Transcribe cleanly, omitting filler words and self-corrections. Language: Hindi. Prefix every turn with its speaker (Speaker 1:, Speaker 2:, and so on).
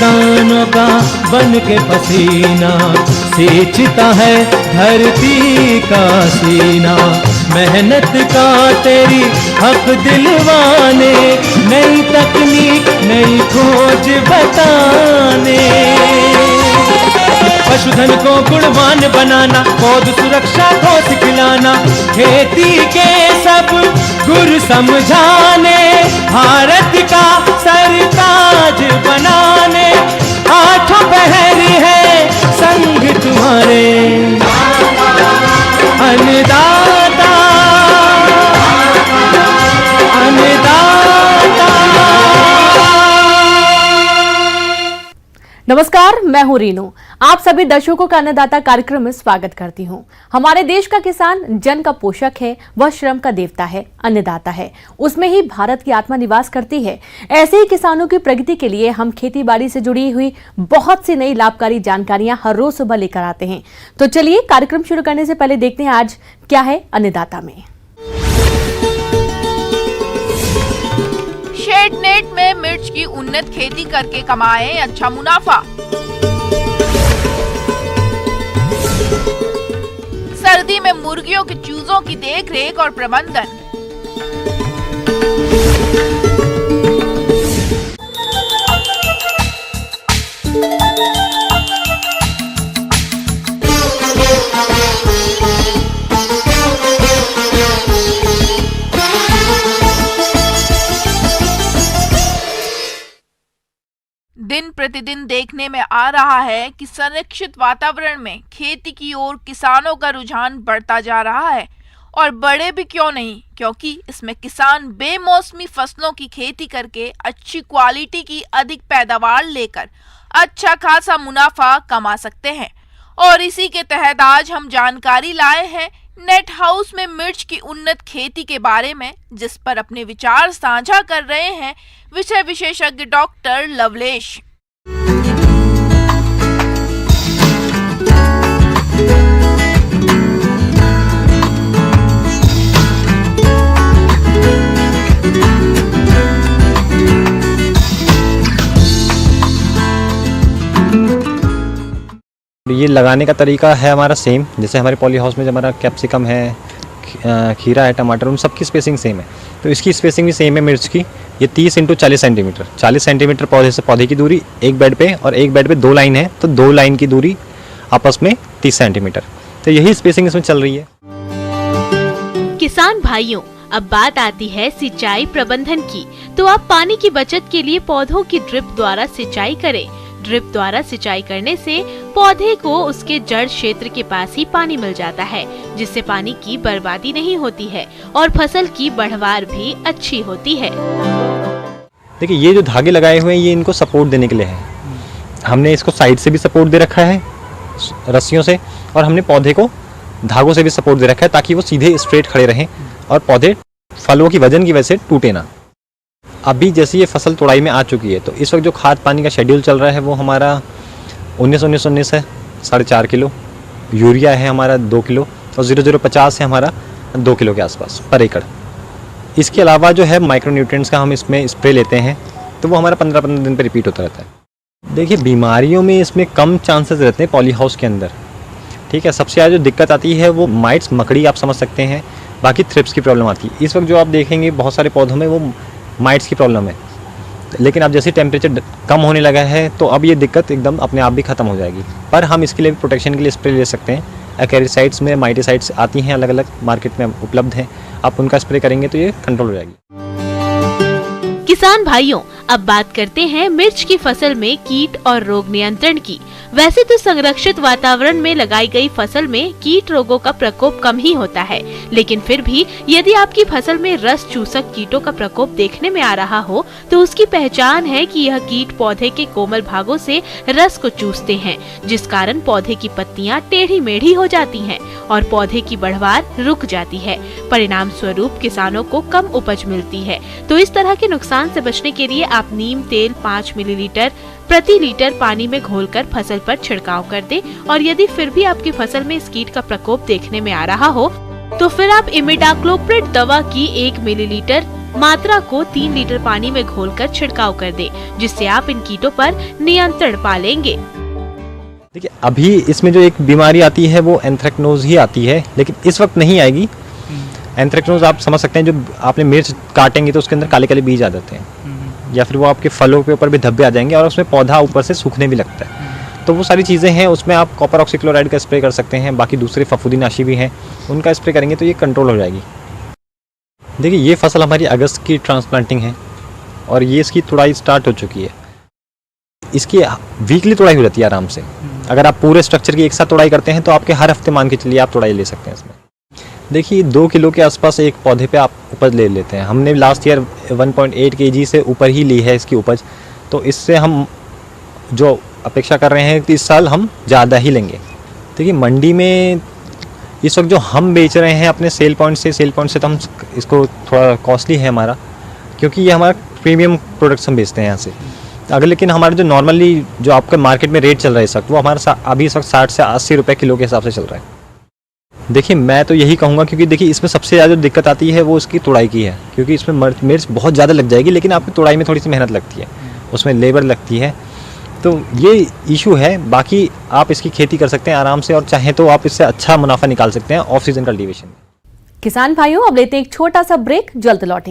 Speaker 1: किसानों का बन के पसीना सींचता है धरती का सीना। मेहनत का तेरी हक दिलवाने, नई तकनीक नई खोज बताने। पशुधन को गुणवान बनाना, पौध सुरक्षा को सिखलाना, खेती के सब गुर समझाने, भारत का सरताज बनाने। आठों पहर है संग तुम्हारे अन्नदाता, अन्नदाता।
Speaker 2: नमस्कार, मैं हूं रीनू। आप सभी दर्शकों का अन्नदाता कार्यक्रम में स्वागत करती हूं। हमारे देश का किसान जन का पोषक है, वह श्रम का देवता है, अन्नदाता है। उसमें ही भारत की आत्मा निवास करती है। ऐसे ही किसानों की प्रगति के लिए हम खेती बाड़ी से जुड़ी हुई बहुत सी नई लाभकारी जानकारियां हर रोज सुबह लेकर आते हैं। तो चलिए कार्यक्रम शुरू करने से पहले देखते हैं आज क्या है अन्नदाता में।
Speaker 3: शेड नेट में मिर्च की उन्नत खेती करके कमाए अच्छा मुनाफा। सर्दी में मुर्गियों के चूजों की देखरेख और प्रबंधन। दिन प्रतिदिन देखने में आ रहा है कि संरक्षित वातावरण में खेती की ओर किसानों का रुझान बढ़ता जा रहा है। और बड़े भी क्यों नहीं, क्योंकि इसमें किसान बेमौसमी फसलों की खेती करके अच्छी क्वालिटी की अधिक पैदावार लेकर अच्छा खासा मुनाफा कमा सकते हैं। और इसी के तहत आज हम जानकारी लाए हैं नेट हाउस में मिर्च की उन्नत खेती के बारे में, जिस पर अपने विचार साझा कर रहे हैं विषय विशेषज्ञ डॉक्टर लवलेश।
Speaker 4: ये लगाने का तरीका है हमारा सेम, जैसे हमारे पॉली हाउस में जो हमारा कैप्सिकम है, खीरा है, टमाटर, उन सबकी स्पेसिंग सेम है। तो इसकी स्पेसिंग भी सेम है मिर्च की। ये 30 × 40 सेंटीमीटर, 40 सेंटीमीटर पौधे से पौधे की दूरी, एक बेड पे, और एक बेड पे 2 लाइन है, तो 2 लाइन की दूरी आपस में 30 सेंटीमीटर। तो यही स्पेसिंग इसमें चल रही है।
Speaker 5: किसान भाइयों, अब बात आती है सिंचाई प्रबंधन की। तो आप पानी की बचत के लिए पौधों की ड्रिप द्वारा सिंचाई करें। ड्रिप द्वारा सिंचाई करने से पौधे को उसके जड़ क्षेत्र के पास ही पानी मिल जाता है, जिससे पानी की बर्बादी नहीं होती है और फसल की बढ़वार भी अच्छी होती है।
Speaker 4: देखिए, ये जो धागे लगाए हुए हैं ये इनको सपोर्ट देने के लिए है। हमने इसको साइड से भी सपोर्ट दे रखा है रस्सियों से, और हमने पौधे को धागों से भी सपोर्ट दे रखा है, ताकि वो सीधे स्ट्रेट खड़े रहें और पौधे फलों की वजन की वजह से टूटे ना। अभी जैसे ये फसल तोड़ाई में आ चुकी है, तो इस वक्त जो खाद पानी का शेड्यूल चल रहा है वो हमारा 19-19-19 है, 4.5 किलो। यूरिया है हमारा 2 किलो, और 0050 है हमारा 2 किलो के आसपास पर एकड़। इसके अलावा जो है माइक्रो न्यूट्रिएंट्स का हम इसमें स्प्रे लेते हैं, तो वो हमारा 15-15 दिन पर रिपीट होता रहता है। देखिए, बीमारियों में इसमें कम चांसेस रहते हैं पॉली हाउस के अंदर, ठीक है। सबसे ज़्यादा जो दिक्कत आती है वो माइट्स, मकड़ी आप समझ सकते हैं, बाकी थ्रिप्स की प्रॉब्लम आती है। इस वक्त जो आप देखेंगे बहुत सारे पौधों में वो माइट्स की प्रॉब्लम है, लेकिन अब जैसे टेम्परेचर कम होने लगा है तो अब ये दिक्कत एकदम अपने आप भी ख़त्म हो जाएगी। पर हम इसके लिए प्रोटेक्शन के लिए स्प्रे ले सकते हैं। एक्रेसाइड्स में माइटिसाइड्स आती हैं, अलग अलग मार्केट में उपलब्ध हैं, आप उनका स्प्रे करेंगे तो ये कंट्रोल हो जाएगी।
Speaker 5: किसान भाइयों, अब बात करते हैं मिर्च की फसल में कीट और रोग नियंत्रण की। वैसे तो संरक्षित वातावरण में लगाई गई फसल में कीट रोगों का प्रकोप कम ही होता है, लेकिन फिर भी यदि आपकी फसल में रस चूसक कीटों का प्रकोप देखने में आ रहा हो तो उसकी पहचान है कि यह कीट पौधे के कोमल भागों से रस को चूसते हैं, जिस कारण पौधे की पत्तियां टेढ़ी मेढ़ी हो जाती हैं और पौधे की बढ़वार रुक जाती है। परिणाम स्वरूप किसानों को कम उपज मिलती है। तो इस तरह के नुकसान से बचने के लिए आप नीम तेल 5 मिलीलीटर प्रति लीटर पानी में घोलकर फसल पर छिड़काव कर दें। और यदि फिर भी आपकी फसल में इस कीट का प्रकोप देखने में आ रहा हो तो फिर आप इमिडाक्लोप्रिड दवा की 1 मिलीलीटर मात्रा को 3 लीटर पानी में घोलकर छिड़काव कर दें, जिससे आप इन कीटों पर नियंत्रण पा लेंगे।
Speaker 4: देखिए अभी इसमें जो एक बीमारी आती है वो एंथ्रेक्नोज ही आती है, लेकिन इस वक्त नहीं आएगी। एंथ्रेक्नोज आप समझ सकते हैं, जो आपने मिर्च काटेंगे तो उसके अंदर काले काले बीज आ जाते हैं, या फिर वो आपके फलों के ऊपर भी धब्बे आ जाएंगे और उसमें पौधा ऊपर से सूखने भी लगता है। तो वो सारी चीज़ें हैं, उसमें आप कॉपर ऑक्सीक्लोराइड का स्प्रे कर सकते हैं, बाकी दूसरे फफूंदीनाशी भी हैं, उनका स्प्रे करेंगे तो ये कंट्रोल हो जाएगी। देखिए ये फसल हमारी अगस्त की ट्रांसप्लांटिंग है और ये इसकी तुड़ाई स्टार्ट हो चुकी है। इसकी वीकली तुड़ाई हो जाती है आराम से। अगर आप पूरे स्ट्रक्चर की एक साथ तुड़ाई करते हैं तो आपके हर हफ्ते मान के चलिए आप तुड़ाई ले सकते हैं इसमें। देखिए 2 किलो के आसपास एक पौधे पे आप उपज ले लेते हैं। हमने लास्ट ईयर 1.8 kg से ऊपर ही ली है इसकी उपज, तो इससे हम जो अपेक्षा कर रहे हैं कि इस साल हम ज़्यादा ही लेंगे। देखिए मंडी में इस वक्त जो हम बेच रहे हैं अपने सेल पॉइंट से तो हम इसको थोड़ा कॉस्टली है हमारा, क्योंकि ये हमारा प्रीमियम प्रोडक्ट्स हम बेचते हैं यहाँ से। अगर लेकिन हमारा जो नॉर्मली जो आपके मार्केट में रेट चल रहा है इस वक्त, वो हमारा अभी इस वक्त 60 से 80 रुपये किलो के हिसाब से चल रहा है। देखिए मैं तो यही कहूँगा, क्योंकि देखिए इसमें सबसे ज़्यादा जो दिक्कत आती है वो इसकी तुड़ाई की है, क्योंकि इसमें मिर्च बहुत ज़्यादा लग जाएगी, लेकिन आपकी तुड़ाई में थोड़ी सी मेहनत लगती है, उसमें लेबर लगती है, तो ये इशू है। बाकी आप इसकी खेती कर सकते हैं आराम से, और चाहें तो आप इससे अच्छा मुनाफा निकाल सकते हैं ऑफ सीजन कल्टीवेशन।
Speaker 2: किसान भाइयों, अब लेते हैं एक छोटा सा ब्रेक, जल्द लौटेंगे।